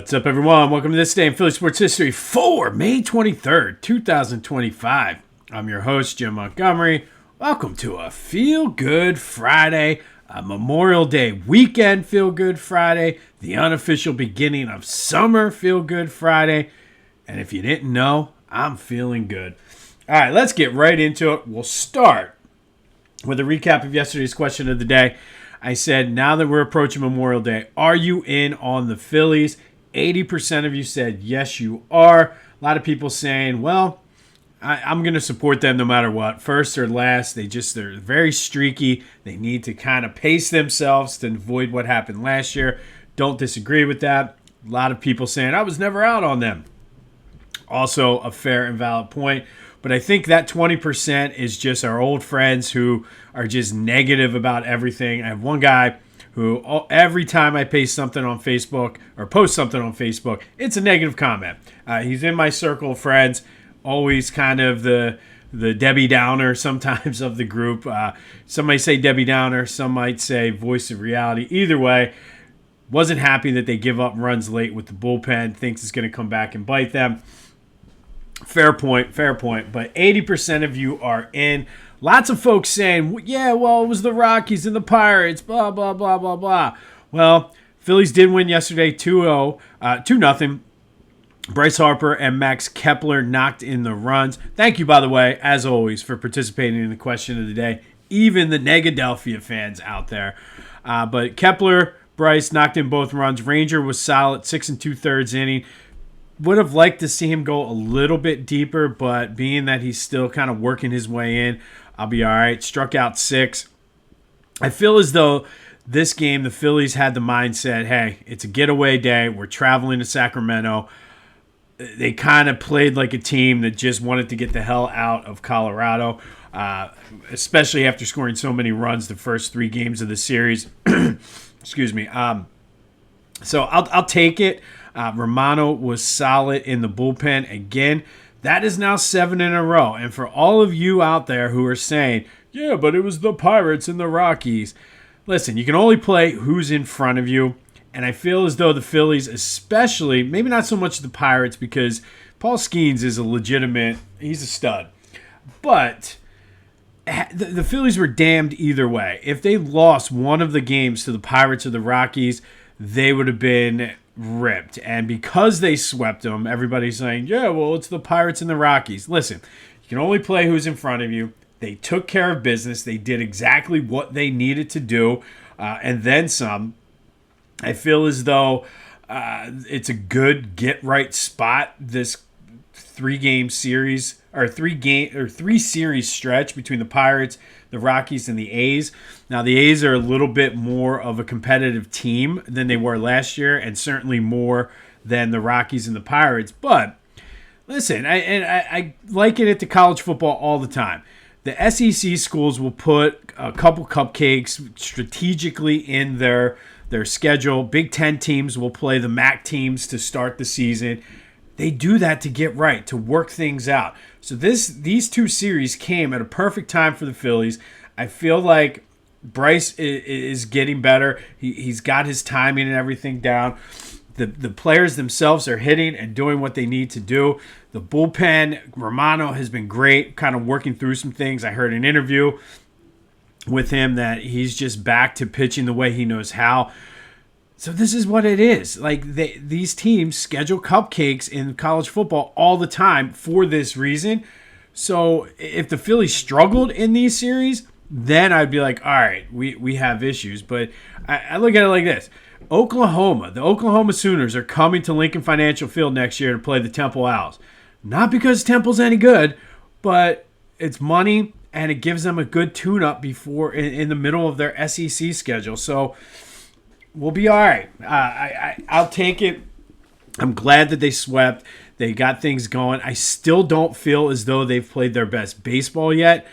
What's up, everyone? Welcome to this day in Philly sports history for May 23rd, 2025. I'm your host, Jim Montgomery. Welcome to a Feel Good Friday, a Memorial Day weekend Feel Good Friday, the unofficial beginning of summer Feel Good Friday. And if you didn't know, I'm feeling good. All right, let's get right into it. We'll start with a recap of yesterday's question of the day. I said, now that we're approaching Memorial Day, are you in on the Phillies? 80% of you said, yes, you are. A lot of people saying, well, I'm going to support them no matter what. First or last, they're very streaky. They need to kind of pace themselves to avoid what happened last year. Don't disagree with that. A lot of people saying, I was never out on them. Also a fair and valid point. But I think that 20% is just our old friends who are just negative about everything. I have one guy who every time I post something on Facebook, it's a negative comment. He's in my circle of friends, always kind of the Debbie Downer sometimes of the group. Some might say Debbie Downer, some might say voice of reality. Either way, wasn't happy that they give up runs late with the bullpen, thinks it's going to come back and bite them. Fair point. But 80% of you are in. Lots of folks saying, yeah, well, it was the Rockies and the Pirates, blah, blah, blah, blah, blah. Well, Phillies did win yesterday 2-0. Bryce Harper and Max Kepler knocked in the runs. Thank you, by the way, as always, for participating in the question of the day. Even the Negadelphia fans out there. But Kepler, Bryce knocked in both runs. Ranger was solid, 6 2/3 inning. Would have liked to see him go a little bit deeper, but being that he's still kind of working his way in, I'll be all right. Struck out 6. I feel as though this game, the Phillies had the mindset, hey, it's a getaway day. We're traveling to Sacramento. They kind of played like a team that just wanted to get the hell out of Colorado, especially after scoring so many runs the first 3 games of the series. Excuse me. So I'll take it. Romano was solid in the bullpen. Again, that is now 7 in a row. And for all of you out there who are saying, yeah, but it was the Pirates and the Rockies. Listen, you can only play who's in front of you. And I feel as though the Phillies especially, maybe not so much the Pirates because Paul Skeens is he's a stud. But the Phillies were damned either way. If they lost one of the games to the Pirates or the Rockies, they would have been ripped. And because they swept them, everybody's saying, yeah, well, it's the Pirates and the Rockies. Listen, you can only play who's in front of you. They took care of business. They did exactly what they needed to do, and then some. I feel as though it's a good get-right spot, this 3-game series, or 3 series stretch between the Pirates, the Rockies, and the A's. Now, the A's are a little bit more of a competitive team than they were last year, and certainly more than the Rockies and the Pirates. But listen, I liken it to college football all the time. The SEC schools will put a couple cupcakes strategically in their schedule. Big Ten teams will play the MAC teams to start the season. They do that to get right, to work things out. So these 2 series came at a perfect time for the Phillies. I feel like Bryce is getting better. He's got his timing and everything down. The players themselves are hitting and doing what they need to do. The bullpen, Romano has been great, kind of working through some things. I heard an interview with him that he's just back to pitching the way he knows how. So this is what it is. Like these teams schedule cupcakes in college football all the time for this reason. So if the Phillies struggled in these series, then I'd be like, all right, we have issues. But I look at it like this. The Oklahoma Sooners are coming to Lincoln Financial Field next year to play the Temple Owls. Not because Temple's any good, but it's money and it gives them a good tune-up before in the middle of their SEC schedule. So we'll be all right. I'll take it. I'm glad that they swept. They got things going. I still don't feel as though they've played their best baseball yet,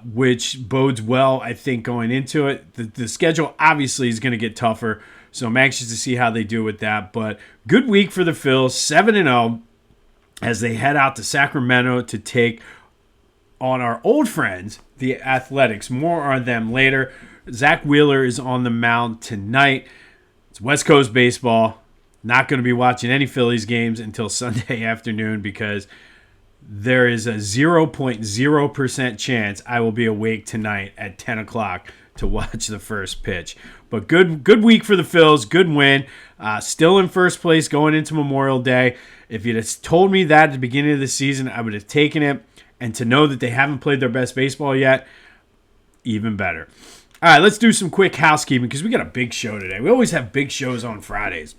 which bodes well, I think, going into it. The schedule obviously is going to get tougher, so I'm anxious to see how they do with that. But good week for the Phils, 7-0, as they head out to Sacramento to take on our old friends, the Athletics. More on them later. Zach Wheeler is on the mound tonight. It's West Coast baseball. Not going to be watching any Phillies games until Sunday afternoon because there is a 0.0% chance I will be awake tonight at 10 o'clock to watch the first pitch. But good week for the Phils. Good win. Still in first place going into Memorial Day. If you'd have told me that at the beginning of the season, I would have taken it. And to know that they haven't played their best baseball yet, even better. All right, let's do some quick housekeeping because we got a big show today. We always have big shows on Fridays.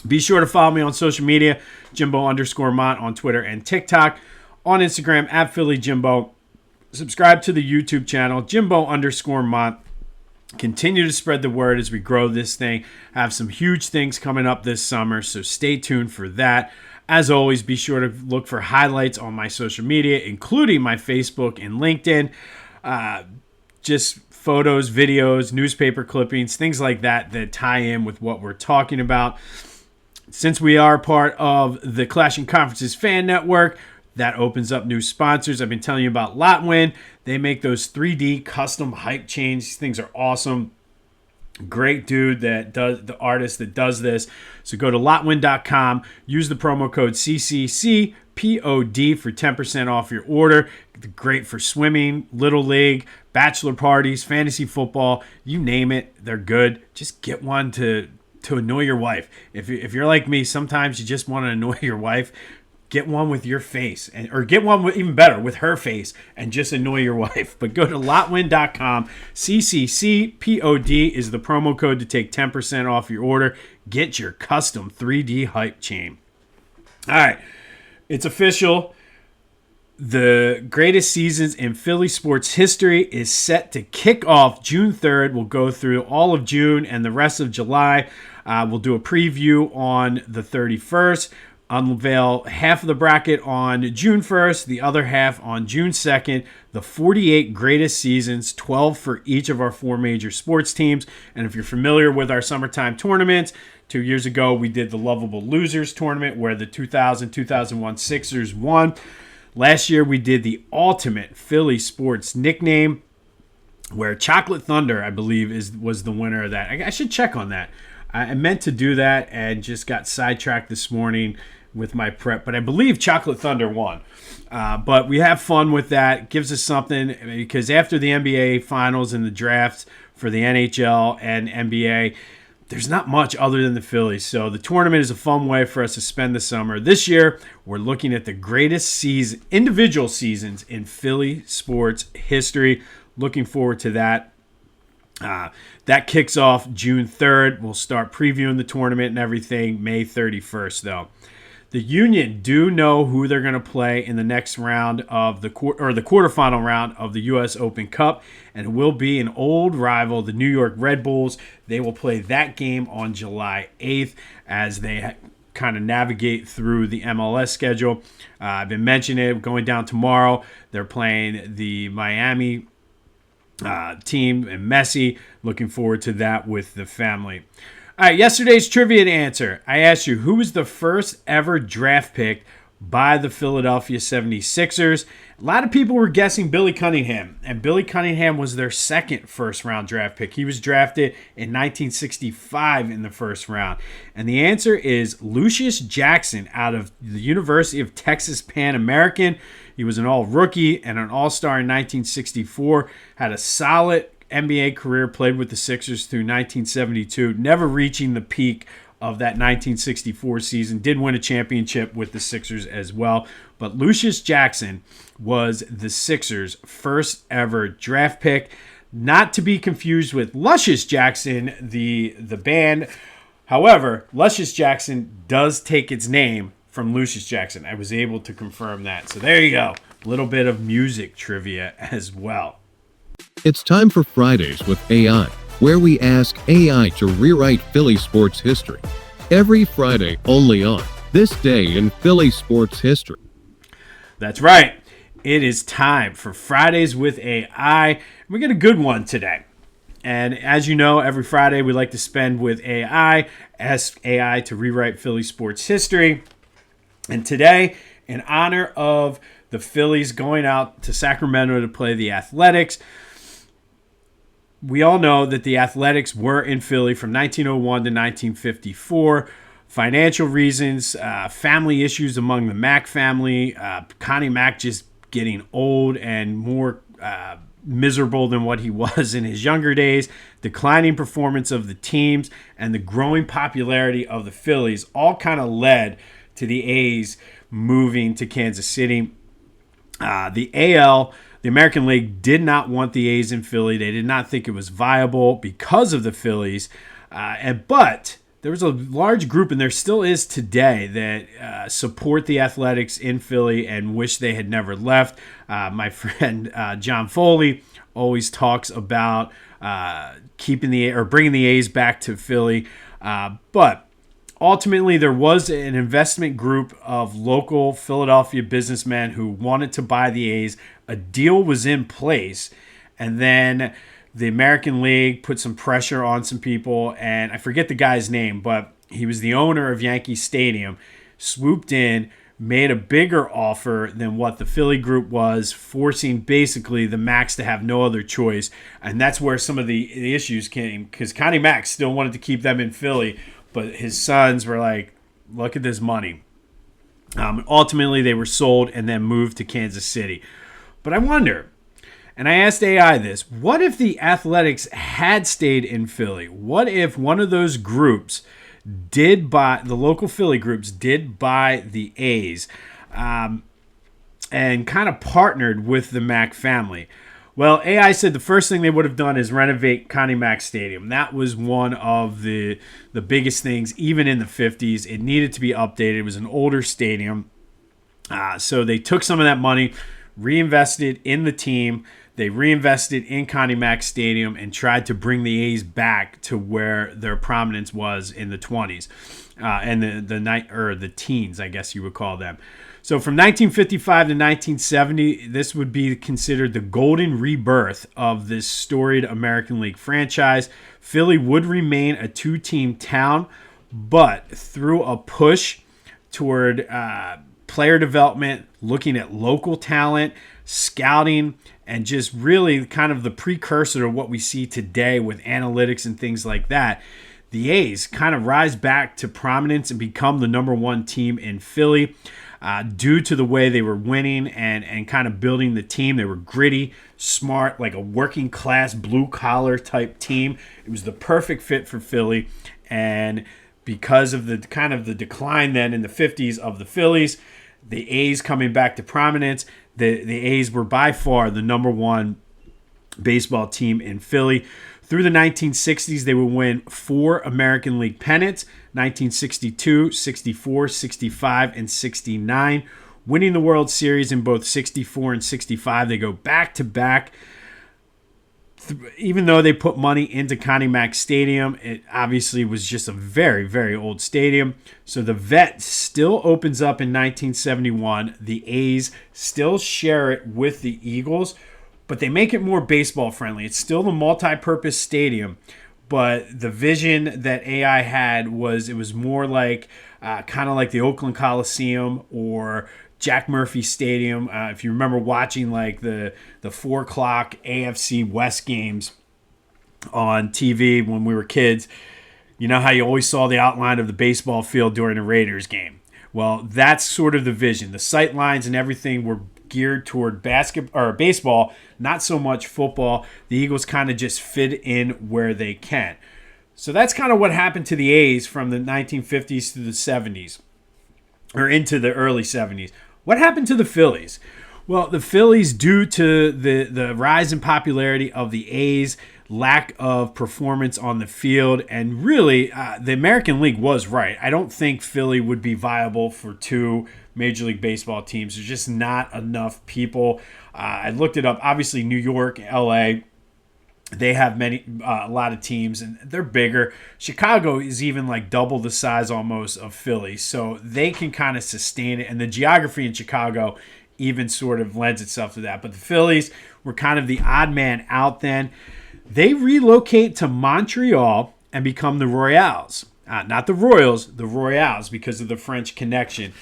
Be sure to follow me on social media, Jimbo_Mont on Twitter and TikTok. On Instagram, @PhillyJimbo. Subscribe to the YouTube channel, Jimbo_Mont. Continue to spread the word as we grow this thing. I have some huge things coming up this summer, so stay tuned for that. As always, be sure to look for highlights on my social media, including my Facebook and LinkedIn. Just photos, videos, newspaper clippings, things like that that tie in with what we're talking about. Since we are part of the Clashing Conferences fan network, that opens up new sponsors. I've been telling you about Lotwin. They make those 3D custom hype chains. These things are awesome. Great dude the artist that does this. So go to lotwin.com, use the promo code CCCPOD for 10% off your order. Great for swimming, little league, bachelor parties, fantasy football, you name it, they're good. Just get one to annoy your wife. If you're like me, sometimes you just want to annoy your wife. Get one with your face, or get one with, even better, with her face, and just annoy your wife. But go to lotwin.com. CCCPOD is the promo code to take 10% off your order. Get your custom 3D hype chain. All right, it's official. The greatest seasons in Philly sports history is set to kick off June 3rd. We'll go through all of June and the rest of July. We'll do a preview on the 31st. Unveil half of the bracket on June 1st, the other half on June 2nd. The 48 greatest seasons, 12 for each of our 4 major sports teams. And if you're familiar with our summertime tournaments, 2 years ago we did the Lovable Losers tournament where the 2000-2001 Sixers won. Last year we did the ultimate Philly sports nickname where Chocolate Thunder, I believe, was the winner of that. I should check on that. I meant to do that and just got sidetracked this morning with my prep, but I believe Chocolate Thunder won. But we have fun with that. It gives us something because after the NBA Finals and the drafts for the NHL and NBA, there's not much other than the Phillies. So the tournament is a fun way for us to spend the summer. This year, we're looking at the greatest individual seasons in Philly sports history. Looking forward to that. That kicks off June 3rd. We'll start previewing the tournament and everything May 31st, though. The Union do know who they're going to play in the next round of the quarterfinal round of the U.S. Open Cup, and it will be an old rival, the New York Red Bulls. They will play that game on July 8th as they kind of navigate through the MLS schedule. I've been mentioning it, going down tomorrow. They're playing the Miami team and Messi. Looking forward to that with the family. All right, yesterday's trivia and answer. I asked you, who was the first ever draft pick by the Philadelphia 76ers? A lot of people were guessing Billy Cunningham, and Billy Cunningham was their second first-round draft pick. He was drafted in 1965 in the first round. And the answer is Lucius Jackson out of the University of Texas Pan American. He was an all-rookie and an all-star in 1964, had a solid NBA career, played with the Sixers through 1972, never reaching the peak of that 1964 season. Did win a championship with the Sixers as well. But Lucius Jackson was the Sixers' first ever draft pick. Not to be confused with Luscious Jackson, the band. However, Luscious Jackson does take its name from Lucius Jackson. I was able to confirm that. So there you go. A little bit of music trivia as well. It's time for Fridays with AI, where we ask AI to rewrite Philly sports history. Every Friday, only on This Day in Philly Sports History. That's right. It is time for Fridays with AI. We got a good one today. And as you know, every Friday we like to spend with AI, ask AI to rewrite Philly sports history. And today, in honor of the Phillies going out to Sacramento to play the Athletics, we all know that the Athletics were in Philly from 1901 to 1954. financial reasons, family issues among the Mack family, Connie Mack just getting old and more miserable than what he was in his younger days, declining performance of the teams, and the growing popularity of the Phillies all kind of led to the A's moving to Kansas City. The AL, the American League, did not want the A's in Philly. They did not think it was viable because of the Phillies. But there was a large group, and there still is today, that support the Athletics in Philly and wish they had never left. My friend John Foley always talks about bringing the A's back to Philly. But ultimately, there was an investment group of local Philadelphia businessmen who wanted to buy the A's. A deal was in place, and then the American League put some pressure on some people, and I forget the guy's name, but he was the owner of Yankee Stadium, swooped in, made a bigger offer than what the Philly group was, forcing basically the Macks to have no other choice. And that's where some of the issues came, because Connie Mack still wanted to keep them in Philly, but his sons were like, look at this money. Ultimately, they were sold and then moved to Kansas City. But I wonder, and I asked AI this, what if the Athletics had stayed in Philly? What if one of those groups did buy, the local Philly groups did buy the A's and kind of partnered with the Mack family? Well, AI said the first thing they would have done is renovate Connie Mack Stadium. That was one of the biggest things, even in the 50s. It needed to be updated. It was an older stadium. So they took some of that money, reinvested in the team. They reinvested in Connie Mack Stadium and tried to bring the A's back to where their prominence was in the 20s and the teens, I guess you would call them. So from 1955 to 1970, this would be considered the golden rebirth of this storied American League franchise. Philly would remain a two-team town, but through a push toward player development, looking at local talent, scouting, and just really kind of the precursor to what we see today with analytics and things like that, the A's kind of rise back to prominence and become the number one team in Philly due to the way they were winning and kind of building the team. They were gritty, smart, like a working class blue collar type team. It was the perfect fit for Philly. And because of the kind of the decline then in the 50s of the Phillies, the A's coming back to prominence, the A's were by far the number one baseball team in Philly. Through the 1960s, they would win 4 American League pennants, 1962, 64, 65, and 69. Winning the World Series in both 64 and 65. They go back-to-back. Even though they put money into Connie Mack Stadium, it obviously was just a very, very old stadium. So the Vet still opens up in 1971. The A's still share it with the Eagles, but they make it more baseball friendly. It's still the multi-purpose stadium, but the vision that AI had was it was more like kind of like the Oakland Coliseum or Jack Murphy Stadium. If you remember watching like the 4 o'clock AFC West games on TV when we were kids, you know how you always saw the outline of the baseball field during a Raiders game. Well, that's sort of the vision. The sight lines and everything were geared toward baseball, not so much football. The Eagles kind of just fit in where they can. So that's kind of what happened to the A's from the 1950s to the 70s, or into the early 70s. What happened to the Phillies? Well, the Phillies, due to the rise in popularity of the A's, lack of performance on the field, and really, the American League was right. I don't think Philly would be viable for 2 Major League Baseball teams. There's just not enough people. I looked it up. Obviously, New York, LA, they have a lot of teams, and they're bigger. Chicago is even like double the size almost of Philly, so they can kind of sustain it. And the geography in Chicago even sort of lends itself to that. But the Phillies were kind of the odd man out then. They relocate to Montreal and become the Royals. Not the Royals, the Royals, because of the French connection.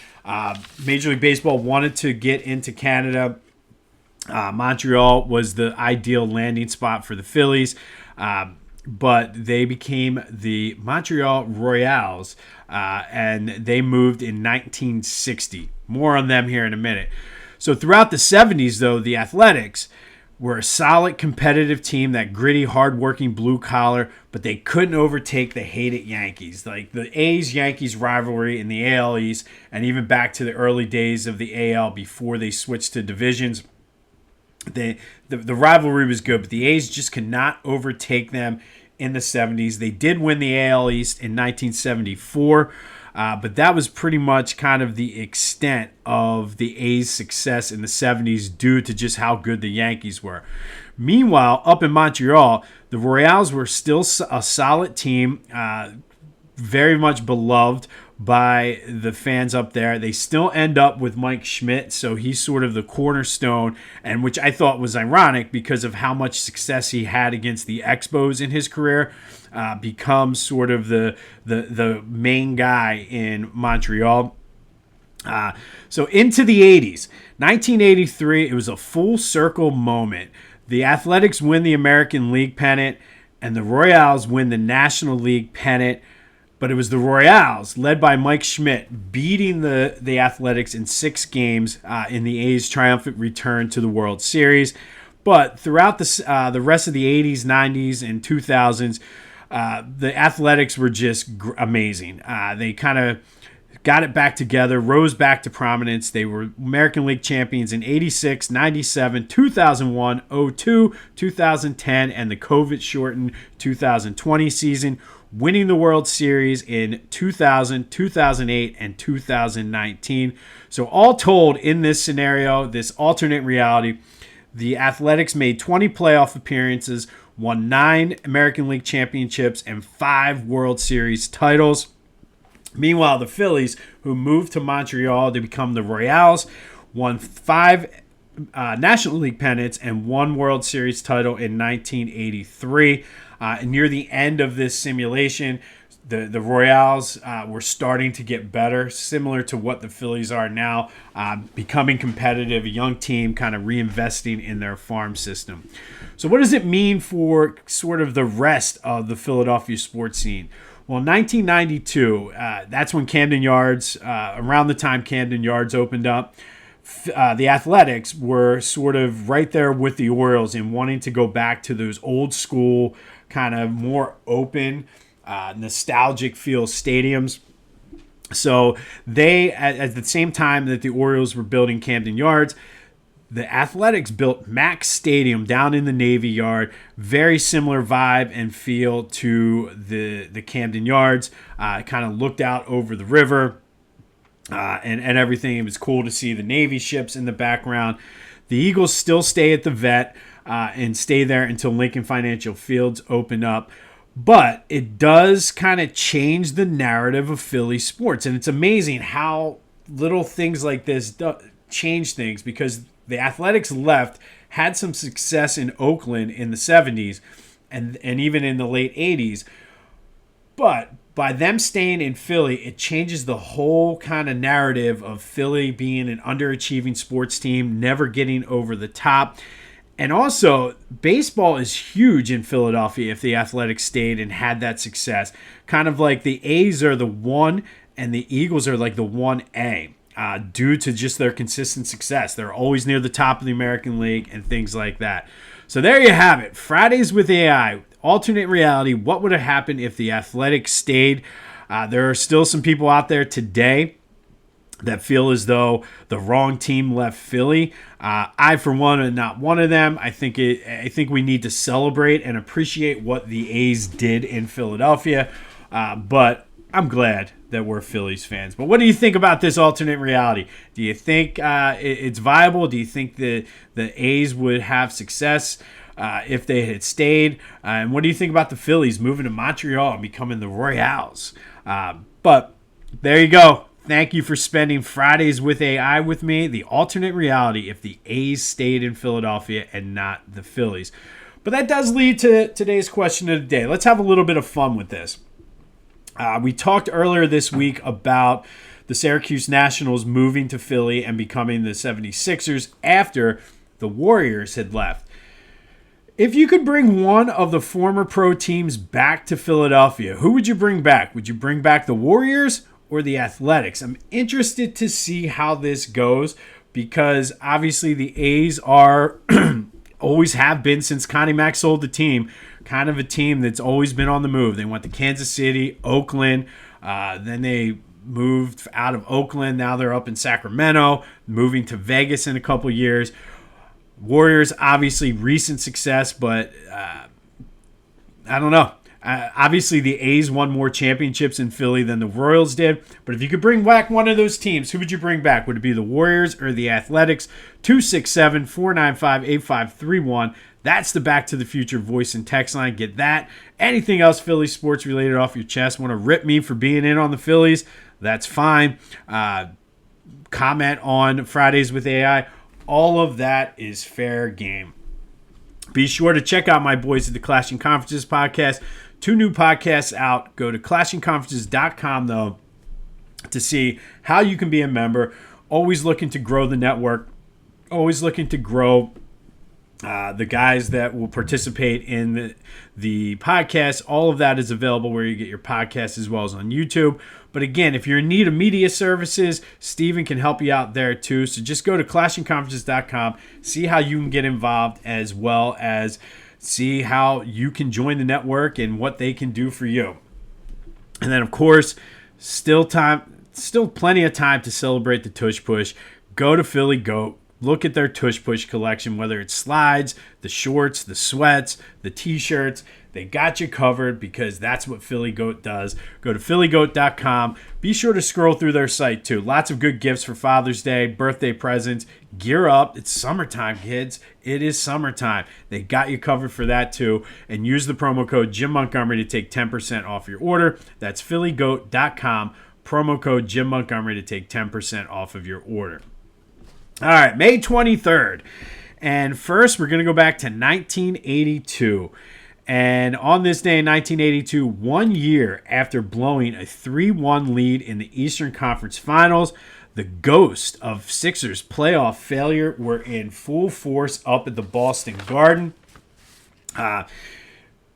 Major League Baseball wanted to get into Canada. Montreal was the ideal landing spot for the Phillies. but they became the Montreal Royals, and they moved in 1960. More on them here in a minute. So throughout the 70s, though, the Athletics were a solid competitive team, that gritty, hardworking blue collar, but they couldn't overtake the hated Yankees. Like the A's-Yankees rivalry in the AL East, and even back to the early days of the AL before they switched to divisions. The rivalry was good, but the A's just could not overtake them in the 70s. They did win the AL East in 1974, but that was pretty much kind of the extent of the A's success in the 70s due to just how good the Yankees were. Meanwhile, up in Montreal, the Royals were still a solid team, very much beloved by the fans up there. They still end up with Mike Schmidt, so he's sort of the cornerstone, and which I thought was ironic because of how much success he had against the Expos in his career, becomes sort of the main guy in Montreal. So into the 80s, 1983, it was a full circle moment. The Athletics win the American League pennant, and the Royals win the National League pennant. But it was the Royals, led by Mike Schmidt, beating the Athletics in 6 games in the A's triumphant return to the World Series. But throughout the rest of the 80s, 90s, and 2000s, the Athletics were just amazing. They kind of got it back together, rose back to prominence. They were American League champions in 86, 97, 2001, 02, 2010, and the COVID-shortened 2020 season, winning the World Series in 2000, 2008, and 2019. So all told, in this scenario, this alternate reality, the Athletics made 20 playoff appearances, won 9 American League championships, and 5 World Series titles. Meanwhile, the Phillies, who moved to Montreal to become the Royals, won 5 National League pennants and 1 World Series title in 1983. Near the end of this simulation, the Royals were starting to get better, similar to what the Phillies are now, becoming competitive, a young team kind of reinvesting in their farm system. So what does it mean for sort of the rest of the Philadelphia sports scene? Well, in 1992, that's when Camden Yards, around the time Camden Yards opened up, the Athletics were sort of right there with the Orioles in wanting to go back to those old school, kind of more open, nostalgic feel stadiums. So they, at the same time that the Orioles were building Camden Yards, the Athletics built Max Stadium down in the Navy Yard. Very similar vibe and feel to the Camden Yards. Kind of looked out over the river and everything. It was cool to see the Navy ships in the background. The Eagles still stay at the Vet and stay there until Lincoln Financial Fields open up. But it does kind of change the narrative of Philly sports. And it's amazing how little things like this change things, because the Athletics left, had some success in Oakland in the 70s and even in the late 80s. But by them staying in Philly, it changes the whole kind of narrative of Philly being an underachieving sports team, never getting over the top. And also, baseball is huge in Philadelphia if the Athletics stayed and had that success. Kind of like the A's are the 1 and the Eagles are like the 1A. Due to just their consistent success. They're always near the top of the American League and things like that. So there you have it. Fridays with AI. Alternate reality. What would have happened if the Athletics stayed? There are still some people out there today that feel as though the wrong team left Philly. I, for one, am not one of them. I think we need to celebrate and appreciate what the A's did in Philadelphia. But I'm glad that we're Phillies fans. But what do you think about this alternate reality? Do you think it's viable? Do you think the A's would have success if they had stayed? And what do you think about the Phillies moving to Montreal and becoming the Royals? But there you go. Thank you for spending Fridays with AI with me. The alternate reality if the A's stayed in Philadelphia and not the Phillies. But that does lead to today's question of the day. Let's have a little bit of fun with this. We talked earlier this week about the Syracuse Nationals moving to Philly and becoming the 76ers after the Warriors had left. If you could bring one of the former pro teams back to Philadelphia, who would you bring back? Would you bring back the Warriors or the Athletics? I'm interested to see how this goes because obviously the A's are always have been since Connie Mack sold the team, kind of a team that's always been on the move. They went to Kansas City, Oakland, then they moved out of Oakland. Now they're up in Sacramento, moving to Vegas in a couple years. Warriors, obviously, recent success, but I don't know. Obviously, the A's won more championships in Philly than the Royals did. But if you could bring back one of those teams, who would you bring back? Would it be the Warriors or the Athletics? 267-495-8531. That's the Back to the Future voice and text line. Get that. Anything else Philly sports related off your chest? Want to rip me for being in on the Phillies? That's fine. Comment on Fridays with AI. All of that is fair game. Be sure to check out my boys at the Clashing Conferences podcast. 2 new podcasts out. Go to clashingconferences.com, though, to see how you can be a member. Always looking to grow the network. Always looking to grow the guys that will participate in the podcast. All of that is available where you get your podcast as well as on YouTube. But again, if you're in need of media services, Steven can help you out there too. So just go to clashingconferences.com, see how you can get involved as well as see how you can join the network and what they can do for you. And then, of course, still plenty of time to celebrate the Tush Push. Go to Philly Goat. Look at their Tush Push collection, whether it's slides, the shorts, the sweats, the T-shirts. They got you covered because that's what Philly Goat does. Go to phillygoat.com. Be sure to scroll through their site, too. Lots of good gifts for Father's Day, birthday presents. Gear up. It's summertime, kids. It is summertime. They got you covered for that, too. And use the promo code Jim Montgomery to take 10% off your order. That's phillygoat.com. Promo code Jim Montgomery to take 10% off of your order. All right, May 23rd. And first, we're going to go back to 1982. And on this day in 1982, 1 year after blowing a 3-1 lead in the Eastern Conference Finals, the ghost of Sixers playoff failure were in full force up at the Boston Garden.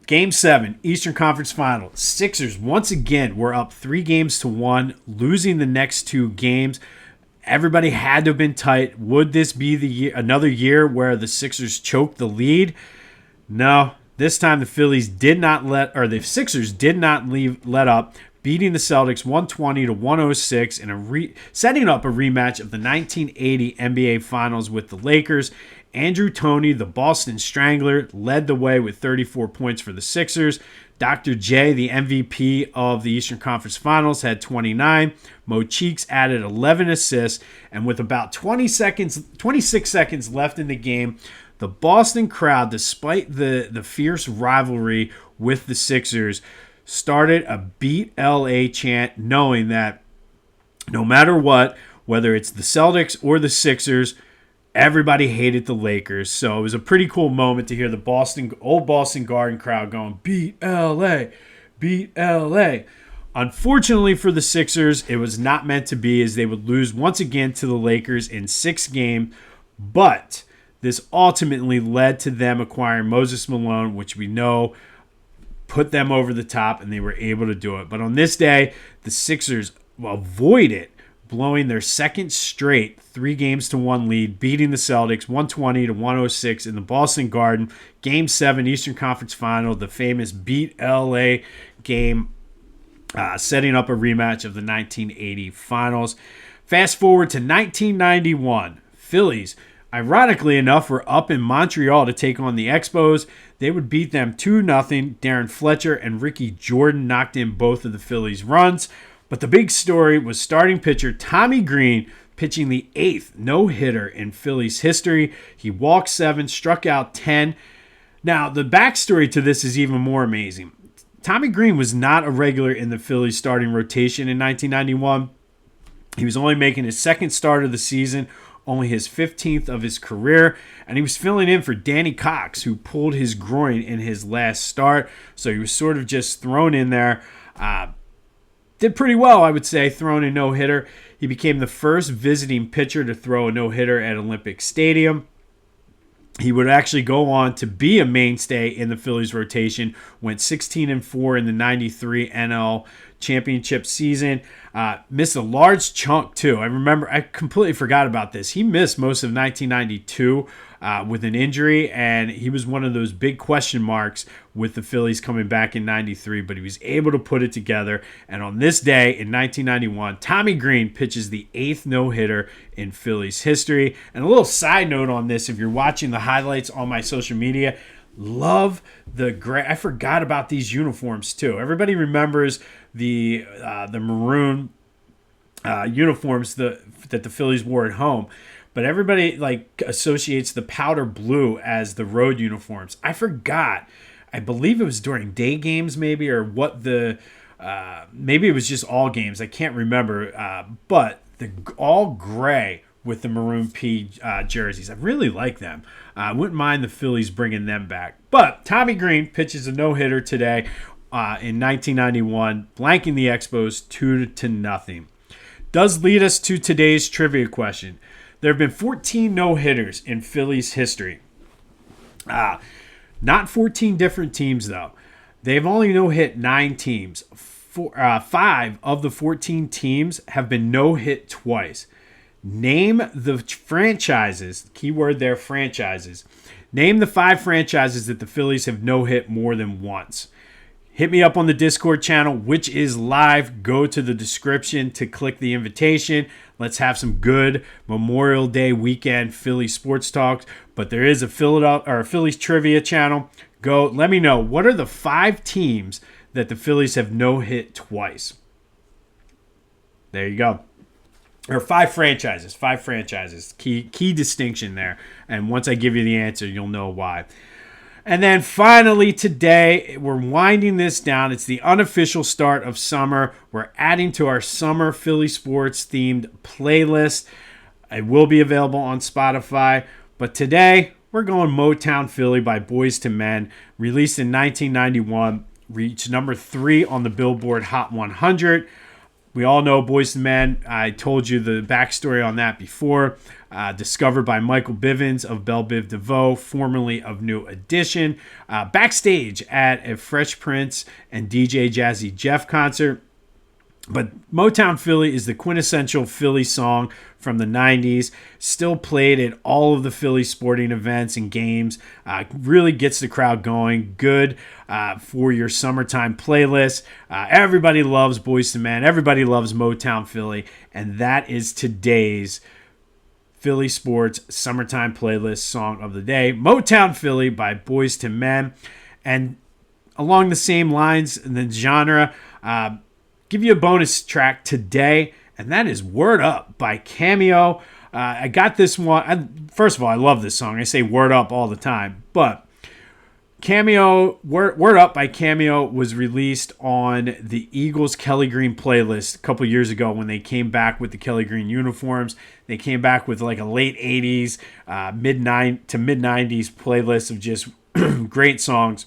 Game 7, Eastern Conference Final. Sixers once again were up 3-1, losing the next 2 games. Everybody had to have been tight. Would this be another year where the Sixers choked the lead? No. This time the Sixers did not let up, beating the Celtics 120-106 in setting up a rematch of the 1980 NBA Finals with the Lakers. Andrew Toney, the Boston Strangler, led the way with 34 points for the Sixers. Dr. J, the MVP of the Eastern Conference Finals, had 29. Mo Cheeks added 11 assists, and with about 26 seconds left in the game, the Boston crowd, despite the fierce rivalry with the Sixers, started a Beat LA chant, knowing that no matter what, whether it's the Celtics or the Sixers, everybody hated the Lakers. So it was a pretty cool moment to hear the old Boston Garden crowd going, Beat LA, Beat LA. Unfortunately for the Sixers, it was not meant to be, as they would lose once again to the Lakers in 6 games. But this ultimately led to them acquiring Moses Malone, which we know put them over the top, and they were able to do it. But on this day, the Sixers avoided blowing their second straight 3-1 lead, beating the Celtics 120-106 in the Boston Garden. Game 7, Eastern Conference Final, the famous Beat LA game, setting up a rematch of the 1980 Finals. Fast forward to 1991. Phillies, ironically enough, were up in Montreal to take on the Expos. They would beat them 2-0. Darren Fletcher and Ricky Jordan knocked in both of the Phillies' runs. But the big story was starting pitcher Tommy Greene pitching the 8th no-hitter in Phillies history. He walked 7, struck out 10. Now, the backstory to this is even more amazing. Tommy Greene was not a regular in the Phillies starting rotation in 1991. He was only making his second start of the season, only his 15th of his career, and he was filling in for Danny Cox, who pulled his groin in his last start. So he was sort of just thrown in there. Did pretty well, I would say, throwing a no-hitter. He became the first visiting pitcher to throw a no-hitter at Olympic Stadium. He would actually go on to be a mainstay in the Phillies rotation, went 16-4 in the 93 NL championship season. Missed a large chunk, too. I completely forgot about this. He missed most of 1992 with an injury, and he was one of those big question marks with the Phillies coming back in 93, but he was able to put it together. And on this day in 1991, Tommy Greene pitches the 8th no-hitter in Phillies history. And a little side note on this, if you're watching the highlights on my social media, love the gray. I forgot about these uniforms too. Everybody remembers the maroon uniforms that the Phillies wore at home, but everybody associates the powder blue as the road uniforms. I forgot. I believe it was during day games, maybe, or what maybe it was just all games. I can't remember. But the all gray with the maroon P jerseys, I really like them. I wouldn't mind the Phillies bringing them back. But Tommy Greene pitches a no-hitter today in 1991, blanking the Expos 2-0. Does lead us to today's trivia question. There have been 14 no-hitters in Phillies history. Not 14 different teams, though. They've only no-hit 9 teams. 5 of the 14 teams have been no-hit twice. Name the franchises, keyword there, franchises. Name the 5 franchises that the Phillies have no-hit more than once. Hit me up on the Discord channel, which is live. Go to the description to click the invitation. Let's have some good Memorial Day weekend Philly sports talks. But there is a Phillies trivia channel. Go, let me know, what are the 5 teams that the Phillies have no-hit twice? There you go. Or 5 franchises. 5 franchises. Key distinction there. And once I give you the answer, you'll know why. And then finally today, we're winding this down. It's the unofficial start of summer. We're adding to our summer Philly sports themed playlist. It will be available on Spotify. But today, we're going Motown Philly by Boyz II Men. Released in 1991. Reached number 3 on the Billboard Hot 100. We all know Boyz II Men. I told you the backstory on that before. Discovered by Michael Bivins of Belle Biv DeVoe, formerly of New Edition. Backstage at a Fresh Prince and DJ Jazzy Jeff concert. But Motown Philly is the quintessential Philly song from the 90s. Still played at all of the Philly sporting events and games. Really gets the crowd going. Good for your summertime playlist. Everybody loves Boyz II Men. Everybody loves Motown Philly. And that is today's Philly Sports Summertime Playlist Song of the Day. Motown Philly by Boyz II Men. And along the same lines in the genre, give you a bonus track today, and that is Word Up by Cameo. I got this one. First of all, I love this song. I say Word Up all the time. But Cameo, Word Up by Cameo was released on the Eagles Kelly Green playlist a couple years ago when they came back with the Kelly Green uniforms. They came back with like a late 80s, mid-90s playlist of just great songs.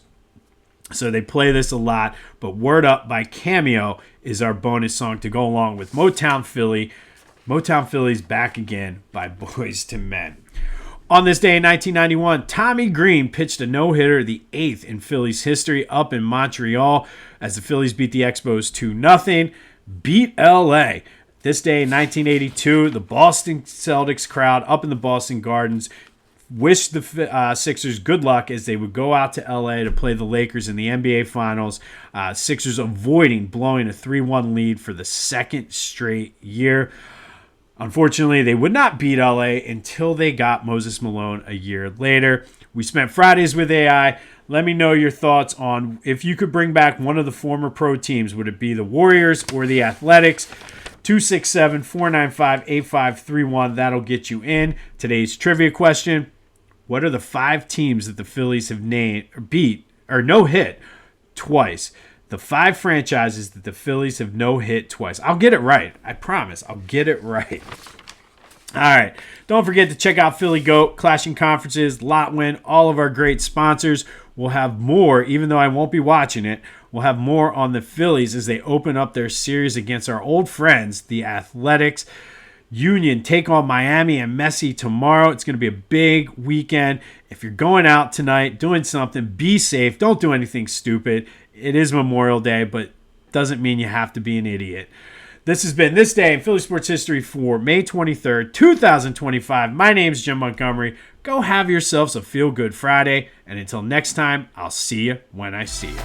So they play this a lot, but Word Up by Cameo is our bonus song to go along with Motown Philly. Motown Philly's Back Again by Boyz II Men. On this day in 1991, Tommy Greene pitched a no-hitter, the 8th in Phillies history, up in Montreal as the Phillies beat the Expos 2-0. Beat L.A. This day in 1982, the Boston Celtics crowd up in the Boston Gardens wished the Sixers good luck as they would go out to L.A. to play the Lakers in the NBA Finals. Sixers avoiding blowing a 3-1 lead for the second straight year. Unfortunately, they would not beat L.A. until they got Moses Malone a year later. We spent Fridays with AI. Let me know your thoughts on if you could bring back one of the former pro teams. Would it be the Warriors or the Athletics? 267-495-8531. That'll get you in. Today's trivia question. What are the 5 teams that the Phillies have beat or no-hit twice? The 5 franchises that the Phillies have no-hit twice. I'll get it right. I promise. I'll get it right. All right. Don't forget to check out Philly Goat, Clashing Conferences, Lotwin, all of our great sponsors. We'll have more, even though I won't be watching it. We'll have more on the Phillies as they open up their series against our old friends, the Athletics. Union take on Miami and Messi tomorrow. It's going to be a big weekend. If you're going out tonight, doing something, be safe. Don't do anything stupid. It is Memorial Day, but doesn't mean you have to be an idiot. This has been This Day in Philly Sports History for May 23rd, 2025. My name's Jim Montgomery. Go have yourselves a feel-good Friday. And until next time, I'll see you when I see you.